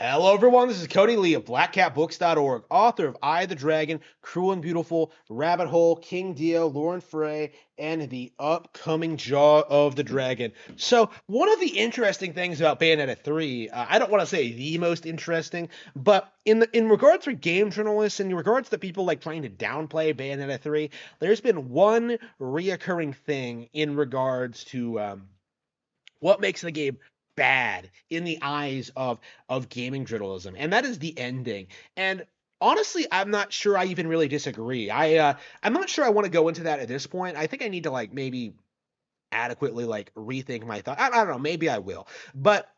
Hello, everyone. This is Cody Lee of BlackCatBooks.org, author of I the Dragon, Cruel and Beautiful, Rabbit Hole, King Dio, Lauren Frey, and the upcoming Jaw of the Dragon. So, one of the interesting things about Bayonetta 3, I don't want to say the most interesting, but in regards to game journalists, in regards to people like trying to downplay Bayonetta 3, there's been one reoccurring thing in regards to what makes the game bad in the eyes of gaming journalism, and that is the ending. And honestly, I'm not sure I even really disagree. I'm not sure I want to go into that at this point. I think I need to like maybe adequately like rethink my thought. I don't know, maybe I will. But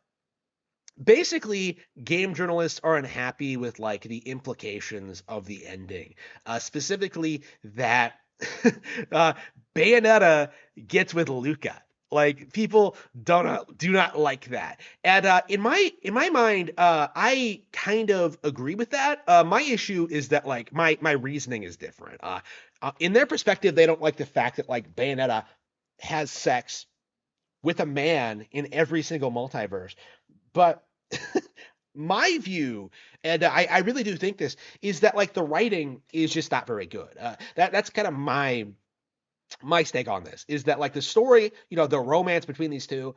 basically, game journalists are unhappy with like the implications of the ending, specifically that uh, Bayonetta gets with Luca. Like people do not like that, and in my mind, I kind of agree with that. My issue is that like my reasoning is different. In their perspective, they don't like the fact that like Bayonetta has sex with a man in every single multiverse, but my view, and I really do think this, is that like the writing is just not very good. That's kind of my stake on this is that like the story, the romance between these two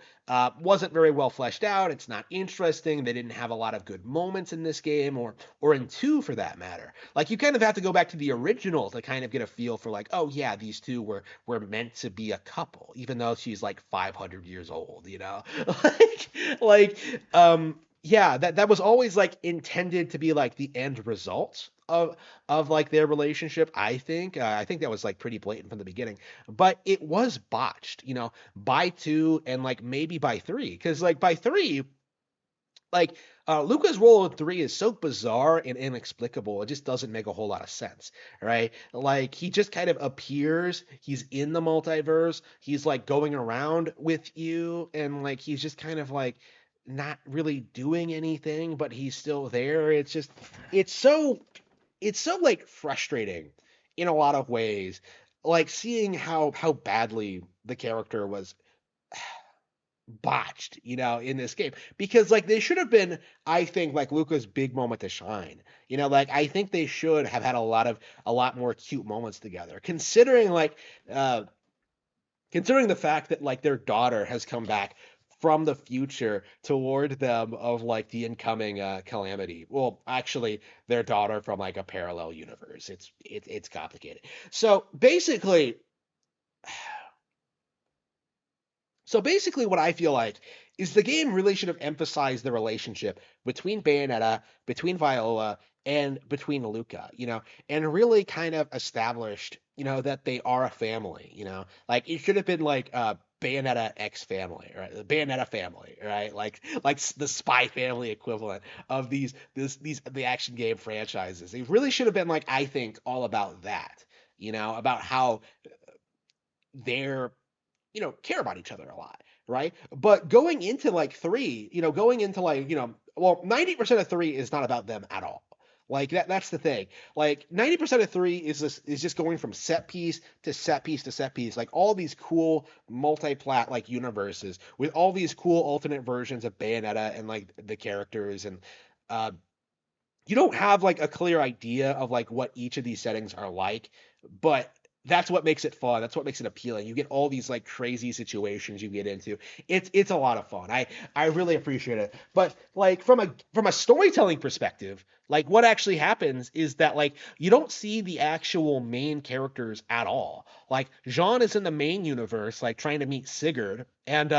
wasn't very well fleshed out. It's not interesting. They didn't have a lot of good moments in this game or in two for that matter. Like you kind of have to go back to the original to kind of get a feel for like, oh yeah, these two were meant to be a couple, even though she's like 500 years old, like yeah, that was always like intended to be like the end result of like their relationship. I think that was like pretty blatant from the beginning, but it was botched, by two and like maybe by three, because like by three, like Luca's role in three is so bizarre and inexplicable. It just doesn't make a whole lot of sense, right? Like he just kind of appears. He's in the multiverse. He's like going around with you, and like he's just kind of like not really doing anything, but he's still there. It's so it's so like frustrating in a lot of ways, like seeing how badly the character was botched, in this game, because like they should have been, I think, like Luca's big moment to shine. Like I think they should have had a lot more cute moments together, uh considering the fact that like their daughter has come back from the future toward them of like the incoming calamity. Well, actually, their daughter from like a parallel universe. It's complicated. So basically, what I feel like is the game really should have emphasized the relationship between Bayonetta, between Viola, and between Luca, and really kind of established, that they are a family, like it should have been like Bayonetta X family, right? The Bayonetta family, right? Like the Spy Family equivalent of these the action game franchises. It really should have been like I think all about that, about how they're care about each other a lot, right? But going into like three, going into like, well, 90% of three is not about them at all. Like that's the thing. Like 90% of three is just going from set piece to set piece to set piece. Like all these cool multi-plat like universes with all these cool alternate versions of Bayonetta and like the characters, and uh you don't have like a clear idea of like what each of these settings are like, but that's what makes it fun. That's what makes it appealing. You get all these like crazy situations you get into. It's a lot of fun. I really appreciate it. But like from a storytelling perspective, like what actually happens is that like you don't see the actual main characters at all. Like Jean is in the main universe, like trying to meet Sigurd, and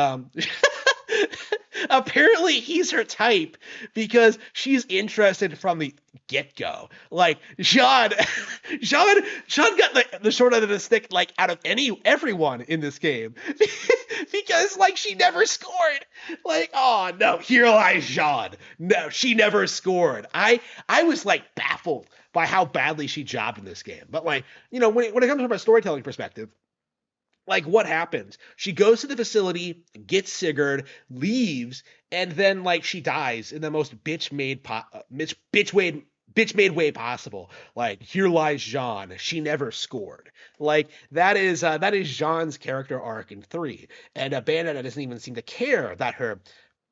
apparently he's her type because she's interested from the get-go. Like Sean got the short end of the stick like out of everyone in this game because like she never scored. Like, oh no, here lies Jean. No, she never scored. I was like baffled by how badly she jobbed in this game. But like, when it comes from a storytelling perspective, like what happens? She goes to the facility, gets Sigurd, leaves, and then like she dies in the most bitch made way possible. Like here lies Jean. She never scored. Like that is Jean's character arc in three, and Bayonetta doesn't even seem to care that her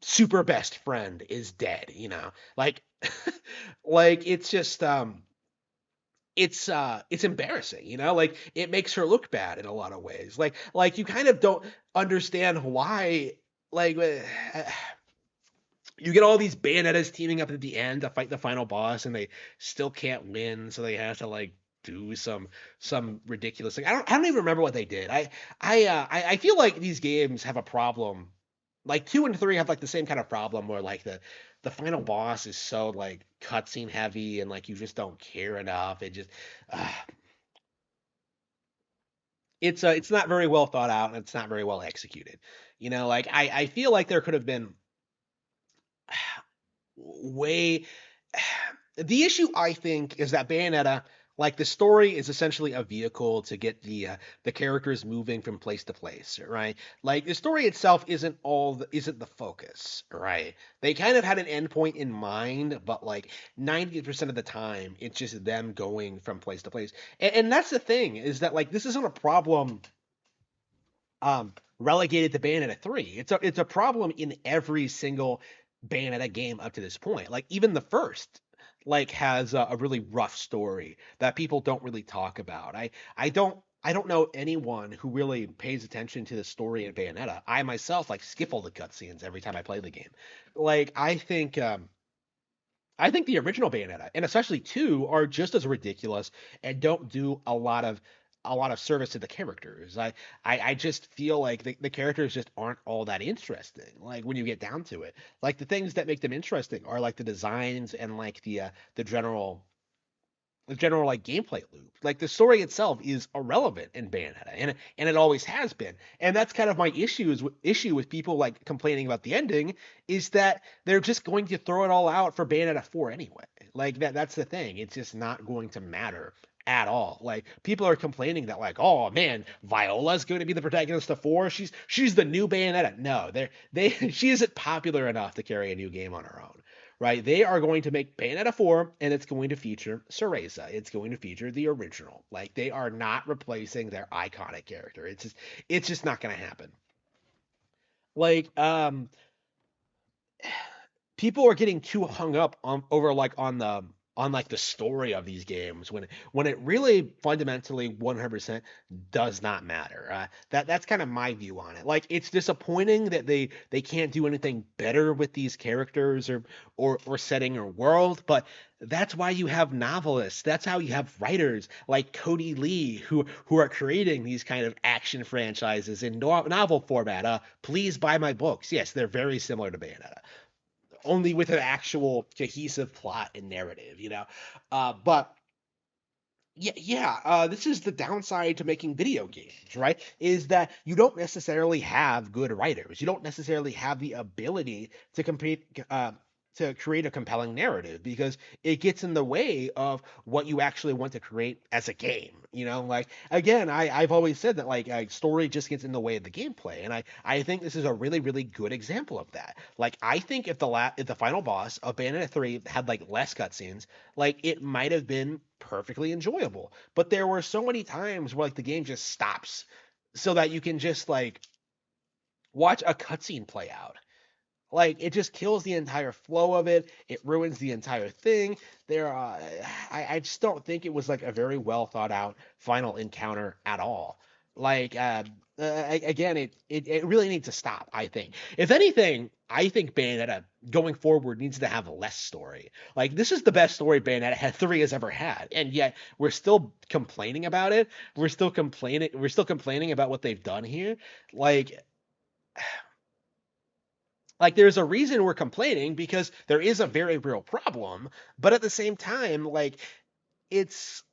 super best friend is dead, you know? Like like it's just it's embarrassing, you know? Like it makes her look bad in a lot of ways. Like you kind of don't understand why like you get all these Bayonettas teaming up at the end to fight the final boss, and they still can't win, so they have to like do some ridiculous thing. I don't even remember what they did. I feel like these games have a problem. Like 2 and 3 have like the same kind of problem where like the final boss is so like cutscene heavy and like you just don't care enough. It just uh, it's not very well thought out and it's not very well executed. You know, like I feel like there could have been way the issue I think is that Bayonetta, like the story is essentially a vehicle to get the characters moving from place to place, right? Like the story itself isn't the focus, right? They kind of had an endpoint in mind, but like 90% of the time it's just them going from place to place. And that's the thing, is that like this isn't a problem relegated to Bayonetta 3. It's a problem in every single Bayonetta game up to this point. Like even the first like has a really rough story that people don't really talk about. I don't know anyone who really pays attention to the story in Bayonetta. I myself like skip all the cutscenes every time I play the game. Like I think the original Bayonetta and especially 2 are just as ridiculous and don't do a lot of service to the characters. I just feel like the characters just aren't all that interesting. Like when you get down to it, like the things that make them interesting are like the designs and like the general like gameplay loop. Like the story itself is irrelevant in Bayonetta, and it always has been. And that's kind of my issue with people like complaining about the ending is that they're just going to throw it all out for Bayonetta 4 anyway. Like that's the thing. It's just not going to matter at all. Like people are complaining that like, oh man, Viola's going to be the protagonist of 4. She's the new Bayonetta. No, they she isn't popular enough to carry a new game on her own, right? They are going to make Bayonetta 4 and it's going to feature Cereza. It's going to feature the original. Like they are not replacing their iconic character. It's just not going to happen. Like people are getting too hung up on over like on like the story of these games when it really fundamentally 100% does not matter. That's kind of my view on it. Like it's disappointing that they can't do anything better with these characters or setting or world, but that's why you have novelists. That's how you have writers like Cody Lee who are creating these kind of action franchises in novel format. Please buy my books. Yes, they're very similar to Bayonetta, only with an actual cohesive plot and narrative, you know. But yeah, this is the downside to making video games, right? Is that you don't necessarily have good writers. You don't necessarily have the ability to compete. To create a compelling narrative because it gets in the way of what you actually want to create as a game. You know, like again, I've always said that like story just gets in the way of the gameplay, and I think this is a really really good example of that. Like I think if the final boss of Bayonetta 3 had like less cutscenes, like it might have been perfectly enjoyable. But there were so many times where like the game just stops so that you can just like watch a cutscene play out. Like it just kills the entire flow of it. It ruins the entire thing. I just don't think it was like a very well thought out final encounter at all. Like again, it really needs to stop. I think, if anything, I think Bayonetta going forward needs to have less story. Like this is the best story Bayonetta 3 has ever had, and yet we're still complaining about it. We're still complaining. We're still complaining about what they've done here. Like like there's a reason we're complaining because there is a very real problem, but at the same time like it's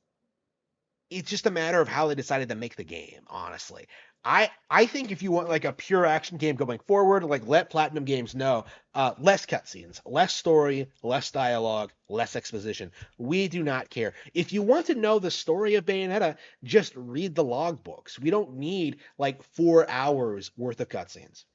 it's just a matter of how they decided to make the game, honestly. I think if you want like a pure action game going forward, like let Platinum Games know, less cutscenes, less story, less dialogue, less exposition. We do not care. If you want to know the story of Bayonetta, just read the logbooks. We don't need like 4 hours worth of cutscenes.